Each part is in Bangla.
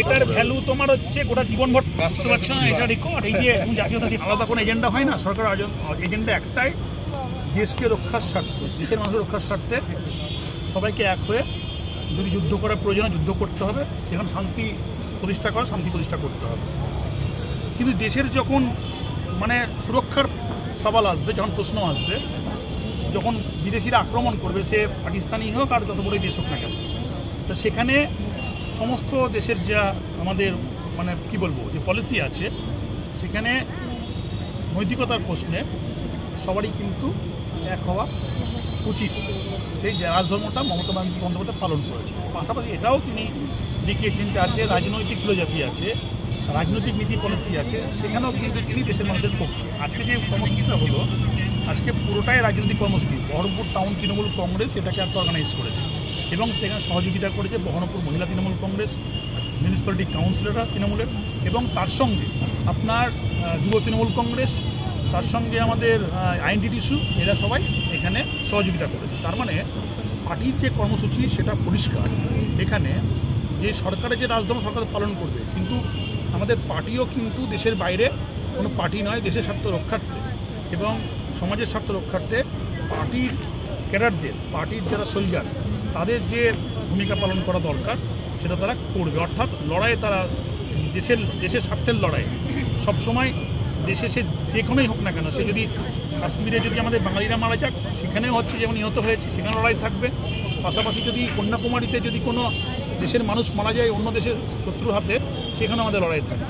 এটার ভ্যালু তোমার হচ্ছে গোটা জীবনভর, বুঝতে পারছো না? এটা রেকর্ড। এই যে জাতীয়তা আলাদা কোনো এজেন্ডা হয় না, সরকার এজেন্ডা একটাই, দেশকে রক্ষার স্বার্থে, দেশের মানুষের রক্ষার স্বার্থে সবাইকে এক হয়ে যদি যুদ্ধ করার প্রয়োজনে যুদ্ধ করতে হবে, যেখানে শান্তি প্রতিষ্ঠা করা শান্তি প্রতিষ্ঠা করতে হবে। কিন্তু দেশের যখন মানে সুরক্ষার সওয়াল আসবে, যখন প্রশ্ন আসবে, যখন বিদেশিরা আক্রমণ করবে, সে পাকিস্তানি হোক আর যত বড়ই দেশ হোক না কেন, তো সেখানে সমস্ত দেশের যা আমাদের মানে কি বলবো যে পলিসি আছে, সেখানে নৈতিকতার প্রশ্নে সবারই কিন্তু এক হওয়া উচিত। সেই রাজধর্মটা মমতা বন্দ্যোপাধ্যায় পালন করেছে। পাশাপাশি এটাও তিনি দেখিয়েছেন যার যে রাজনৈতিক ফিলোসফি আছে, রাজনৈতিক নীতি পলিসি আছে, সেখানেও কিন্তু তিনি দেশের মানুষের পক্ষে। আজকে যে কর্মসূচিটা হলো, আজকে পুরোটাই রাজনৈতিক কর্মসূচি। বহরমপুর টাউন তৃণমূল কংগ্রেস এটাকে একটা অর্গানাইজ করেছে এবং সেখানে সহযোগিতা করেছে বহরমপুর মহিলা তৃণমূল কংগ্রেস, মিউনিসিপ্যালিটি কাউন্সিলররা তৃণমূলের, এবং তার সঙ্গে আপনার যুব তৃণমূল কংগ্রেস, তার সঙ্গে আমাদের আইএনটিটিসু, এরা সবাই এখানে সহযোগিতা করেছে। তার মানে পার্টির যে কর্মসূচি সেটা পরিষ্কার। এখানে যে সরকারের যে রাজধর্ম সরকার পালন করবে, কিন্তু আমাদের পার্টিও কিন্তু দেশের বাইরে কোনো পার্টি নয়, দেশের স্বার্থ রক্ষার্থে এবং সমাজের স্বার্থ রক্ষার্থে পার্টির ক্যাডারদের, পার্টির যারা সোলজার, তাদের যে ভূমিকা পালন করা দরকার সেটা তারা করবে। অর্থাৎ লড়াইয়ে তারা দেশের স্বার্থের লড়াই সবসময়, দেশে সে যে কোনোই হোক না কেন, সে যদি কাশ্মীরে যদি আমাদের বাঙালিরা মারা যাক, সেখানেও হচ্ছে যেমন নিহত হয়েছে, সেখানে লড়াই থাকবে। পাশাপাশি যদি কন্যাকুমারীতে যদি কোনো দেশের মানুষ মারা যায় অন্য দেশের শত্রুর হাতে, সেখানে আমাদের লড়াই থাকবে।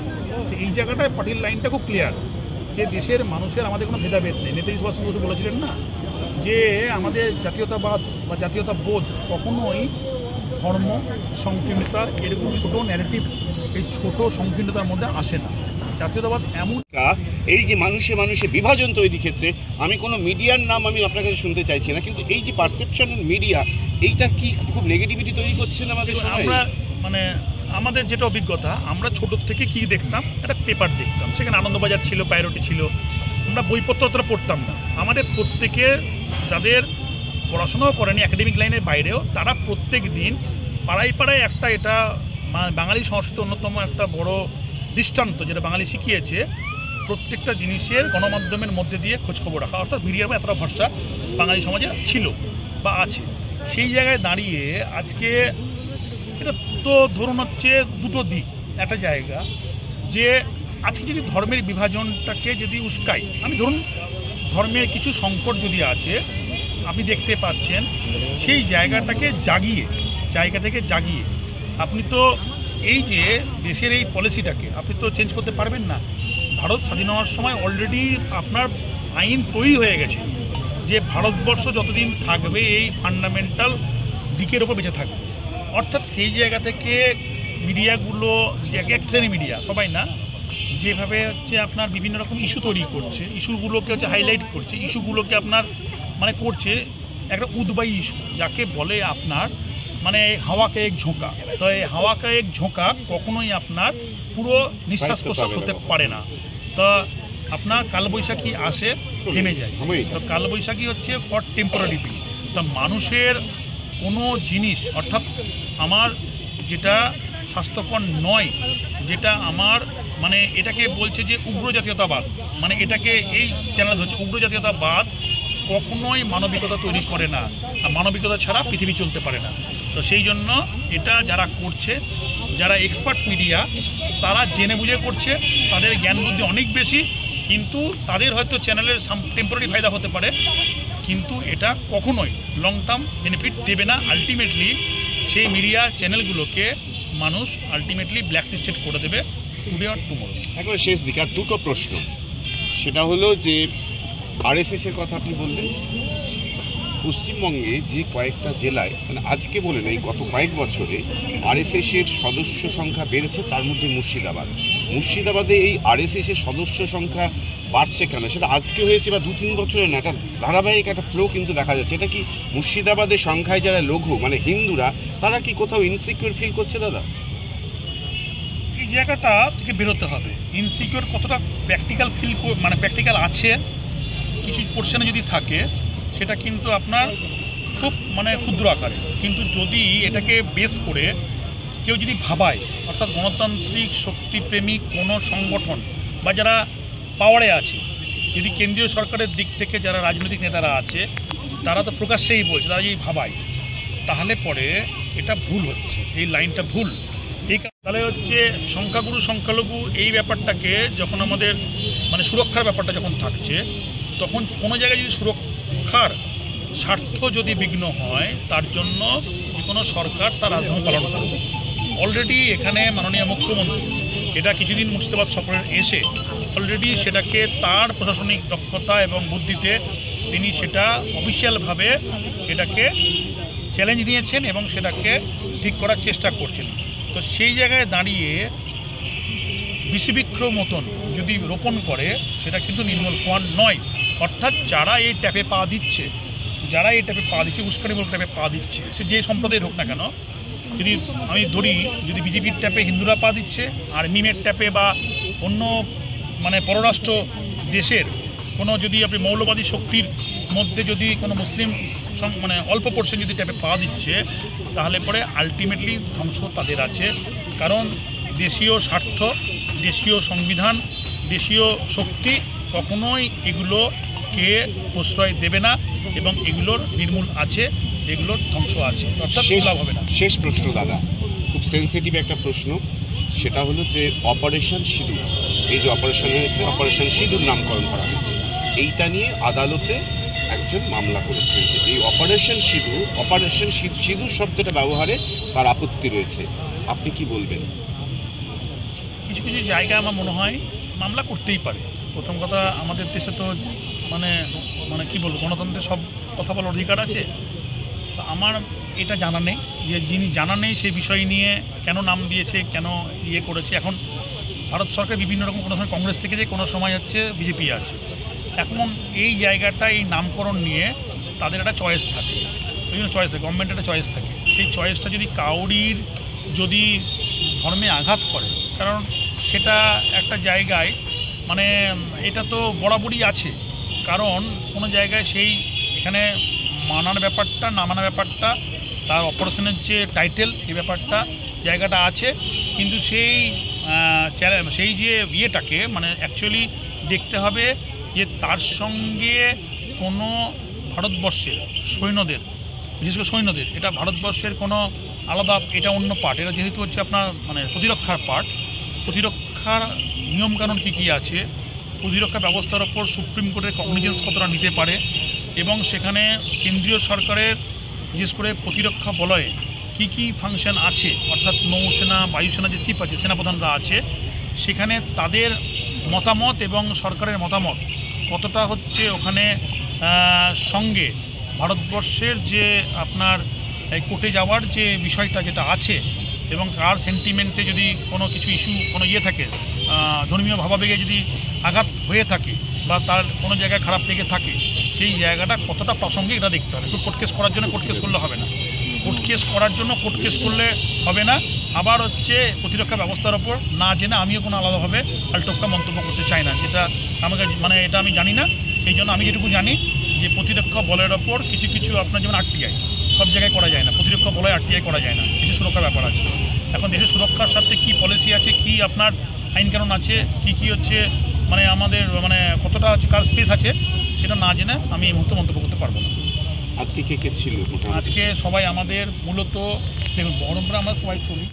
এই জায়গাটায় পার্টির লাইনটা খুব ক্লিয়ার যে দেশের মানুষের আমাদের কোনো ভেদাভেদ নেই। নেতাজি সুভাষচন্দ্র বসু বলেছিলেন না যে আমাদের জাতীয়তাবাদ বা জাতীয়তাবোধ কখনোই ধর্ম সংকীর্ণতার এরকম ছোটো ন্যারেটিভ, এই ছোট সংকীর্ণতার মধ্যে আসে না। জাতীয়তাবাদ এমন এই যে মানুষে বিভাজন তৈরির ক্ষেত্রে আমি কোনো মিডিয়ার নাম আমি আপনার কাছে শুনতে চাইছি না, কিন্তু এই যে পারসেপশন মিডিয়া, এইটা কি খুব নেগেটিভিটি তৈরি করছে না আমাদের? আমরা মানে আমাদের যেটা অভিজ্ঞতা, আমরা ছোটোর থেকে কি দেখতাম, একটা পেপার দেখতাম, সেখানে আনন্দবাজার ছিল, প্রায়োরিটি ছিল, আমরা বইপত্র অতটা পড়তাম না। আমাদের প্রত্যেকে যাদের পড়াশোনাও করেনি একাডেমিক লাইনের বাইরেও, তারা প্রত্যেক দিন পাড়ায় পাড়ায় একটা, এটা বাঙালি সংস্কৃতির অন্যতম একটা বড় দৃষ্টান্ত যেটা বাঙালি শিখিয়েছে, প্রত্যেকটা জিনিসের গণমাধ্যমের মধ্যে দিয়ে খোঁজখবর রাখা। অর্থাৎ মিডিয়ার এতটা ভরসা বাঙালি সমাজে ছিল বা আছে। সেই জায়গায় দাঁড়িয়ে আজকে এটা তো ধরুন হচ্ছে দুটো দিক। একটা জায়গা যে আজকে যদি ধর্মের বিভাজনটাকে যদি উস্কাই, আমি ধরুন ধর্মের কিছু সংকট যদি আছে, আপনি দেখতে পাচ্ছেন সেই জায়গাটাকে জাগিয়ে আপনি তো এই যে দেশের এই পলিসিটাকে আপনি তো চেঞ্জ করতে পারবেন না। ভারত স্বাধীন হওয়ার সময় অলরেডি আপনার আইন তৈরি হয়ে গেছে যে ভারতবর্ষ যতদিন থাকবে এই ফান্ডামেন্টাল দিকের ওপর বেঁচে থাকবে। অর্থাৎ সেই জায়গা থেকে মিডিয়াগুলো, যে এক শ্রেণী মিডিয়া, সবাই না, যেভাবে হচ্ছে আপনার বিভিন্ন রকম ইস্যু তৈরি করছে, ইস্যুগুলোকে হচ্ছে হাইলাইট করছে, ইস্যুগুলোকে আপনার মানে করছে একটা উদ্বায়ী ইস্যু, যাকে বলে আপনার মানে হাওয়াকে এক ঝোঁকা। তো এই হাওয়াকে এক ঝোঁকা কখনোই আপনার পুরো নিঃশ্বাস প্রশ্বাস হতে পারে না। তো আপনার কালবৈশাখী আসে, থেমে যায়। তো কালবৈশাখী হচ্ছে ফর টেম্পোরারি পিল। তা মানুষের কোনো জিনিস, অর্থাৎ আমার যেটা স্বাস্থ্যকর নয়, যেটা আমার মানে এটাকে বলছে যে উগ্র জাতীয়তাবাদ, মানে এটাকে এই চ্যানেল হচ্ছে উগ্র জাতীয়তাবাদ কখনোই মানবিকতা তৈরি করে না, আর মানবিকতা ছাড়া পৃথিবী চলতে পারে না। তো সেই জন্য এটা যারা করছে, যারা এক্সপার্ট মিডিয়া, তারা জেনে বুঝে করছে, তাদের জ্ঞান বুদ্ধি অনেক বেশি, কিন্তু তাদের হয়তো চ্যানেলের টেম্পোরারি ফায়দা হতে পারে, কিন্তু এটা কখনোই লং টার্ম বেনিফিট দেবে না। আলটিমেটলি সেই মিডিয়া চ্যানেলগুলোকে মানুষ আলটিমেটলি ব্ল্যাকলিস্টেড করে দেবে টুডে অর টুমরো। একবার শেষ দিকে আর দুটো প্রশ্ন, সেটা হলো যে আরএসএসের কথা আপনি বললেন, পশ্চিমবঙ্গে যে কয়েকটা জেলায় মানে আজকে বলে নেই, গত কয়েক বছরে আরএসএসের সদস্য সংখ্যা বেড়েছে, তার মধ্যে মুর্শিদাবাদে এই আরএসএসের সদস্য সংখ্যা বাড়ছে কেন? সেটা আজকে হয়েছে বা 2-3 বছরের না, একটা ধারাবাহিক একটা ফ্লো কিন্তু দেখা যাচ্ছে। এটা কি মুর্শিদাবাদের সংখ্যায় যারা লঘু মানে হিন্দুরা, তারা কি কোথাও ইনসিকিউর ফিল করছে দাদা? এই জায়গাটা থেকে বেরোতে হবে। ইনসিকিউর কতটা প্র্যাকটিক্যাল মানে প্র্যাকটিক্যাল আছে কিছু পোর্শনে যদি থাকে, সেটা কিন্তু আপনার খুব মানে ক্ষুদ্র আকারে, কিন্তু যদি এটাকে বেস করে কেউ যদি ভাবায়, অর্থাৎ গণতান্ত্রিক শক্তিপ্রেমী কোনো সংগঠন বা যারা পাওয়ারে আছে, যদি কেন্দ্রীয় সরকারের দিক থেকে যারা রাজনৈতিক নেতারা আছে তারা তো প্রকাশ্যেই বলছে, তারা যদি ভাবায়, তাহলে পরে এটা ভুল হচ্ছে, এই লাইনটা ভুল। এই তাহলে হচ্ছে সংখ্যাগুরু সংখ্যালঘু এই ব্যাপারটাকে যখন আমাদের মানে সুরক্ষার ব্যাপারটা যখন থাকছে, তখন কোনো জায়গায় যদি সুরক্ষার স্বার্থ যদি বিঘ্ন হয়, তার জন্য যে কোনো সরকার তার রাজধর্ম পালন করবে। অলরেডি এখানে মাননীয় মুখ্যমন্ত্রী এটা কিছুদিন মুর্শিদাবাদ সফরে এসে অলরেডি সেটাকে তার প্রশাসনিক দক্ষতা এবং বুদ্ধিতে তিনি সেটা অফিসিয়ালভাবে এটাকে চ্যালেঞ্জ নিয়েছেন এবং সেটাকে ঠিক করার চেষ্টা করছেন। তো সেই জায়গায় দাঁড়িয়ে বিষবিক্ষ মতন যদি রোপণ করে, সেটা কিন্তু নির্মূল হওয়ার নয়। অর্থাৎ যারা এই ট্যাপে পা দিচ্ছে, উস্কানিমূলক ট্যাপে পা দিচ্ছে, সে যে সম্প্রদায়ের হোক না কেন, যদি আমি ধরি যদি বিজেপির ট্যাপে হিন্দুরা পা দিচ্ছে, আর মিমের ট্যাপে বা অন্য মানে পররাষ্ট্র দেশের কোনো যদি আপনি মৌলবাদী শক্তির মধ্যে যদি কোনো মুসলিম মানে অল্প পোর্শন যদি ট্যাপে পা দিচ্ছে, তাহলে পরে আলটিমেটলি ধ্বংস তাদের আছে। কারণ দেশীয় স্বার্থ, দেশীয় সংবিধান, দেশীয় শক্তি কখনোই এগুলোকে প্রশ্রয় দেবে না এবং এগুলোর নির্মূল আছে, এগুলোর ধ্বংস আছে, অর্থাৎ লাভ হবে না। শেষ প্রশ্ন দাদা, খুব সেন্সিটিভ একটা প্রশ্ন, সেটা হলো যে অপারেশন সিঁদুর, এই যে অপারেশন হয়েছে, অপারেশন সিঁদুর নামকরণ করা হয়েছে, এইটা নিয়ে আদালতে একজন মামলা করেছেন যে এই অপারেশন সিঁদুর শব্দটা ব্যবহারে তার আপত্তি রয়েছে। আপনি কি বলবেন? কিছু কিছু জায়গায় আমার মনে হয় মামলা করতেই পারে। প্রথম কথা, আমাদের দেশে তো মানে মানে কি বলবো, গণতন্ত্রের সব কথা বলার অধিকার আছে। তো আমার এটা জানা নেই যে যিনি জানা নেই সেই বিষয় নিয়ে কেন নাম দিয়েছে, কেন ইয়ে করেছে। এখন ভারত সরকার বিভিন্ন রকম, কোনো সময় কংগ্রেস থেকে যে, কোনো সময় হচ্ছে বিজেপি আছে। এখন এই জায়গাটা, এই নামকরণ নিয়ে তাদের একটা চয়েস থাকে, বিভিন্ন চয়েস থাকে, গভর্নমেন্টের একটা চয়েস থাকে। সেই চয়েসটা যদি কাউরির যদি ধর্মে আঘাত করে, কারণ সেটা একটা জায়গায় মানে এটা তো বরাবরই আছে, কারণ কোনো জায়গায় সেই এখানে মানার ব্যাপারটা, না মানার ব্যাপারটা, তার অপারেশনের যে টাইটেল, এই ব্যাপারটা জায়গাটা আছে। কিন্তু সেই যে ইয়েটাকে মানে অ্যাকচুয়ালি দেখতে হবে যে তার সঙ্গে কোনো ভারতবর্ষের সৈন্যদের, বিশেষ করে সৈন্যদের, এটা ভারতবর্ষের কোনো আলাদা, এটা অন্য পার্ট, এটা যেহেতু হচ্ছে আপনার মানে প্রতিরক্ষার পার্ট, প্রতিরক্ষার নিয়মকানুন কী আছে, প্রতিরক্ষা ব্যবস্থার ওপর সুপ্রিম কোর্টের কগনিজেন্স কতটা নিতে পারে, এবং সেখানে কেন্দ্রীয় সরকারের বিশেষ করে প্রতিরক্ষা বলয়ে কি ফাংশন আছে, অর্থাৎ নৌসেনা, বায়ুসেনা যে চিফ আছে, সেনাপ্রধানরা আছে, সেখানে তাদের মতামত এবং সরকারের মতামত কতটা হচ্ছে ওখানে সঙ্গে ভারতবর্ষের যে আপনার কোর্টে যাওয়ার যে বিষয়টা যেটা আছে, এবং কার সেন্টিমেন্টে যদি কোনো কিছু ইস্যু, কোনো ইয়ে থাকে, ধর্মীয় ভাবাবেগে যদি আঘাত হয়ে থাকে বা তার কোনো জায়গায় খারাপ লেগে থাকে, সেই জায়গাটা কতটা প্রাসঙ্গিক এটা দেখতে হবে। তো কোর্ট কেস করার জন্য কোর্ট কেস করলে হবে না, কোর্ট কেস করার জন্য কোর্ট কেস করলে হবে না। আবার হচ্ছে প্রতিরক্ষা ব্যবস্থার ওপর না জেনে আমিও কোনো আলাদাভাবে আলটোপকা মন্তব্য করতে চাই না, যেটা আমাকে মানে এটা আমি জানি না। সেই জন্য আমি যেটুকু জানি যে প্রতিরক্ষা বলয়ের ওপর কিছু কিছু আপনার যেমন আরটিআই সব জায়গায় করা যায় না, প্রতিরক্ষা বলয় আরটিআই করা যায় না, দেশের সুরক্ষার ব্যাপার আছে। এখন দেশের সুরক্ষার স্বার্থে কী পলিসি আছে, কি আপনার আইনকানুন আছে, কি হচ্ছে মানে আমাদের মানে কতটা হচ্ছে কার স্পেস আছে, সেটা না জেনে আমি এই মুহূর্তে মন্তব্য করতে পারবো না। আজকে কে ছিল? আজকে সবাই আমাদের মূলত দেখুন, বহরমপুরে আমরা সবাই চলি।